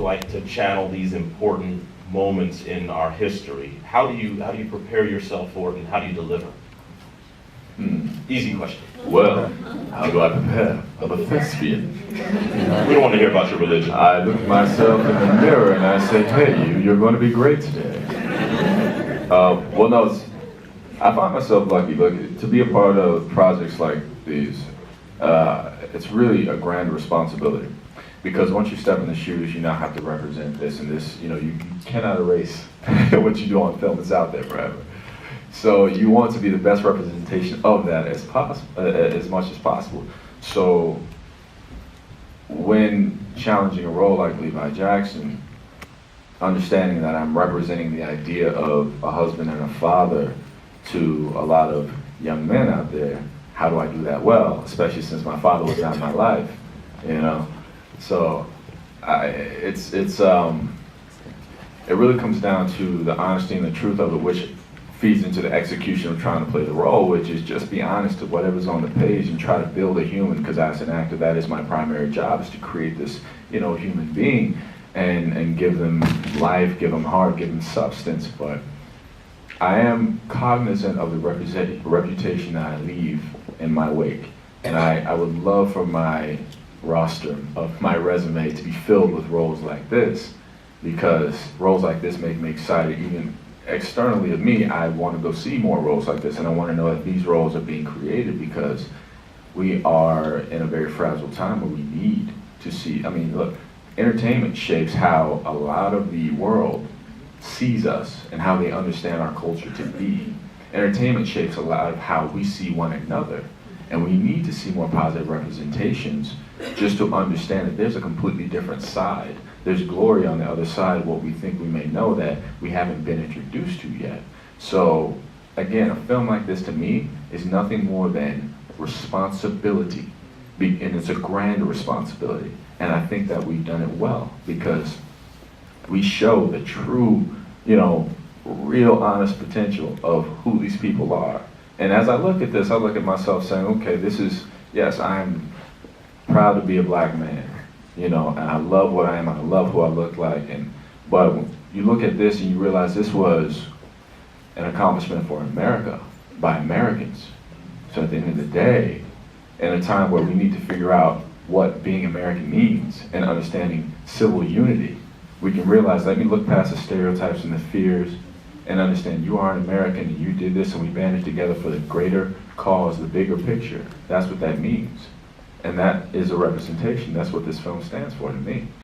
like to channel these important moments in our history, how do you prepare yourself for it, and how do you deliver? Easy question. Well, how do I prepare? I'm a thespian. We don't want to hear about your religion. I look at myself in the mirror and I say, hey, you're going to be great today. Well, no, I find myself lucky. Look, to be a part of projects like these, it's really a grand responsibility. Because once you step in the shoes, you now have to represent this and this. You know, you cannot erase what you do on film. It's out there forever. So you want to be the best representation of that as much as possible. So when challenging a role like Levi Jackson, understanding that I'm representing the idea of a husband and a father to a lot of young men out there, how do I do that well? Especially since my father was not in my life, you know. So it really comes down to the honesty and the truth of it, which feeds into the execution of trying to play the role, which is just be honest to whatever's on the page and try to build a human, because as an actor, that is my primary job, is to create this, you know, human being and give them life, give them heart, give them substance. But I am cognizant of the reputation that I leave in my wake. And I would love for my roster of my resume to be filled with roles like this, because roles like this make me excited. Even externally of me, I want to go see more roles like this, and I want to know that these roles are being created, because we are in a very fragile time where we need to see. I mean, look, entertainment shapes how a lot of the world sees us and how they understand our culture to be. Entertainment shapes a lot of how we see one another, and we need to see more positive representations just to understand that there's a completely different side. There's glory on the other side of what we think we may know that we haven't been introduced to yet. So again, a film like this to me is nothing more than responsibility, and it's a grand responsibility. And I think that we've done it well, because we show the true, you know, real honest potential of who these people are. And as I look at this, I look at myself saying, okay, this is, yes, I'm proud to be a black man, you know, and I love what I am, and I love who I look like. But you look at this and you realize this was an accomplishment for America, by Americans. So at the end of the day, in a time where we need to figure out what being American means and understanding civil unity, we can realize, let me look past the stereotypes and the fears and understand you are an American and you did this and we banded together for the greater cause, the bigger picture. That's what that means. And that is a representation. That's what this film stands for to me.